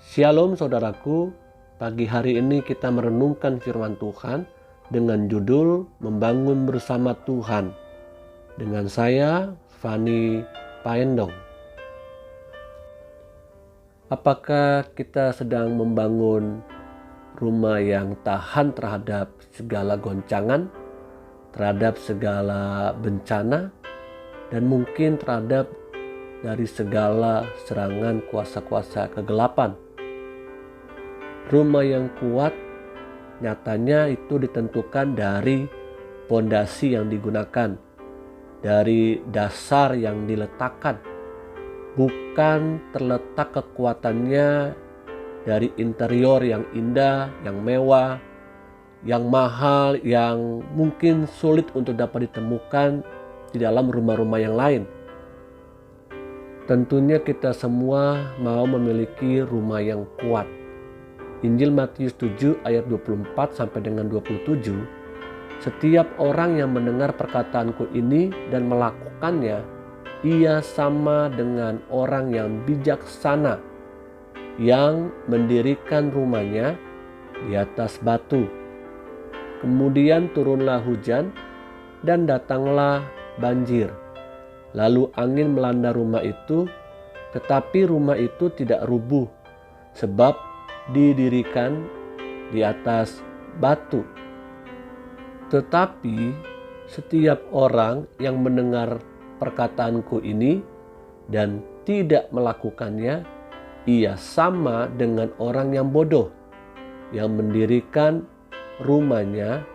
Shalom saudaraku, pagi hari ini kita merenungkan firman Tuhan dengan judul Membangun Bersama Tuhan. Dengan saya, Fani Paendong. Apakah kita sedang membangun rumah yang tahan terhadap segala goncangan, terhadap segala bencana, dan mungkin terhadap dari segala serangan kuasa-kuasa kegelapan? Rumah yang kuat nyatanya itu ditentukan dari pondasi yang digunakan, dari dasar yang diletakkan, bukan terletak kekuatannya dari interior yang indah, yang mewah, yang mahal, yang mungkin sulit untuk dapat ditemukan di dalam rumah-rumah yang lain. Tentunya kita semua mau memiliki rumah yang kuat. Injil Matius 7 ayat 24 sampai dengan 27. Setiap orang yang mendengar perkataanku ini dan melakukannya, ia sama dengan orang yang bijaksana yang mendirikan rumahnya di atas batu. Kemudian turunlah hujan dan datanglah banjir. Lalu angin melanda rumah itu, tetapi rumah itu tidak rubuh, sebab didirikan di atas batu. Tetapi setiap orang yang mendengar perkataanku ini dan tidak melakukannya, ia sama dengan orang yang bodoh yang mendirikan rumahnya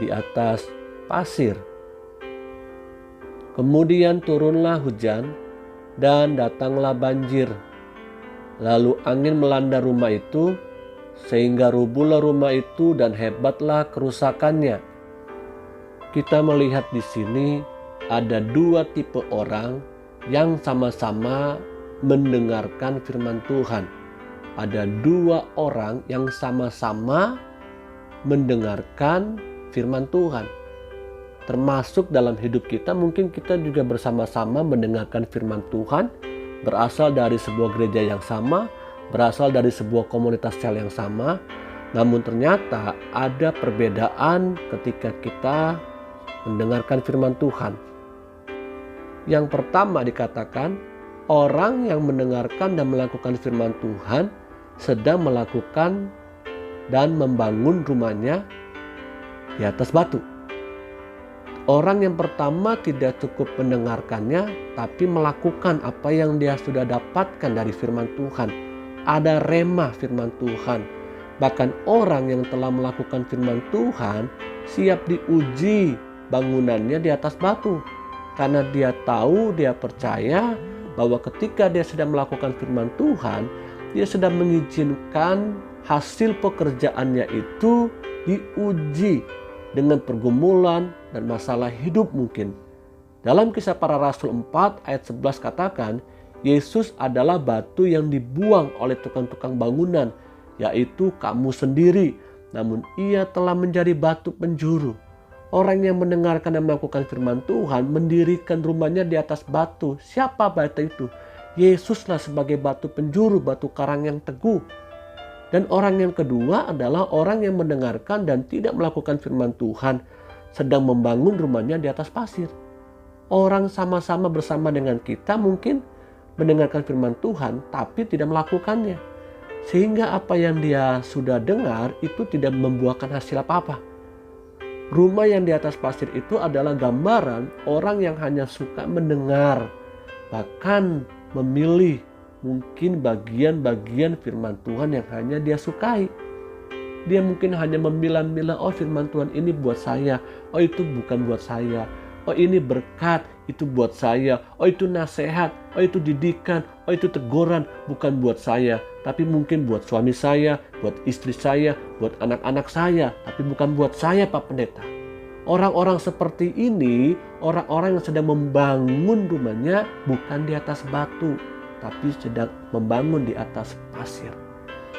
di atas pasir. Kemudian turunlah hujan dan datanglah banjir. Lalu angin melanda rumah itu, sehingga rubuhlah rumah itu dan hebatlah kerusakannya. Kita melihat di sini ada dua tipe orang yang sama-sama mendengarkan firman Tuhan. Ada dua orang yang sama-sama mendengarkan firman Tuhan. Termasuk dalam hidup kita, mungkin kita juga bersama-sama mendengarkan firman Tuhan, berasal dari sebuah gereja yang sama, berasal dari sebuah komunitas sel yang sama, namun ternyata ada perbedaan ketika kita mendengarkan firman Tuhan. Yang pertama dikatakan, orang yang mendengarkan dan melakukan firman Tuhan sedang melakukan dan membangun rumahnya di atas batu. Orang yang pertama tidak cukup mendengarkannya, tapi melakukan apa yang dia sudah dapatkan dari firman Tuhan. Ada rema firman Tuhan. Bahkan orang yang telah melakukan firman Tuhan siap diuji bangunannya di atas batu. Karena dia tahu, dia percaya bahwa ketika dia sedang melakukan firman Tuhan, dia sedang mengizinkan hasil pekerjaannya itu diuji dengan pergumulan dan masalah hidup mungkin. Dalam Kisah Para Rasul 4 ayat 11 katakan, Yesus adalah batu yang dibuang oleh tukang-tukang bangunan, yaitu kamu sendiri. Namun ia telah menjadi batu penjuru. Orang yang mendengarkan dan melakukan firman Tuhan mendirikan rumahnya di atas batu. Siapa batu itu? Yesuslah sebagai batu penjuru, batu karang yang teguh. Dan orang yang kedua adalah orang yang mendengarkan dan tidak melakukan firman Tuhan, sedang membangun rumahnya di atas pasir. Orang sama-sama bersama dengan kita mungkin mendengarkan firman Tuhan tapi tidak melakukannya. Sehingga apa yang dia sudah dengar itu tidak membuahkan hasil apa-apa. Rumah yang di atas pasir itu adalah gambaran orang yang hanya suka mendengar, bahkan memilih mungkin bagian-bagian firman Tuhan yang hanya dia sukai. Dia mungkin hanya memilah-milah, oh firman Tuhan ini buat saya, oh itu bukan buat saya, oh ini berkat, itu buat saya, oh itu nasihat, oh itu didikan, oh itu teguran, bukan buat saya, tapi mungkin buat suami saya, buat istri saya, buat anak-anak saya, tapi bukan buat saya Pak Pendeta. Orang-orang seperti ini, orang-orang yang sedang membangun rumahnya bukan di atas batu, tapi sedang membangun di atas pasir.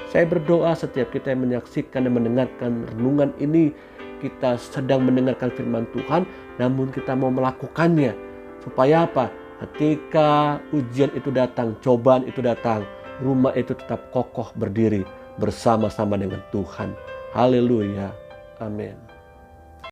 Saya berdoa setiap kita yang menyaksikan dan mendengarkan renungan ini, kita sedang mendengarkan firman Tuhan, namun kita mau melakukannya. Supaya apa? Ketika ujian itu datang, cobaan itu datang, rumah itu tetap kokoh berdiri bersama-sama dengan Tuhan. Haleluya. Amin.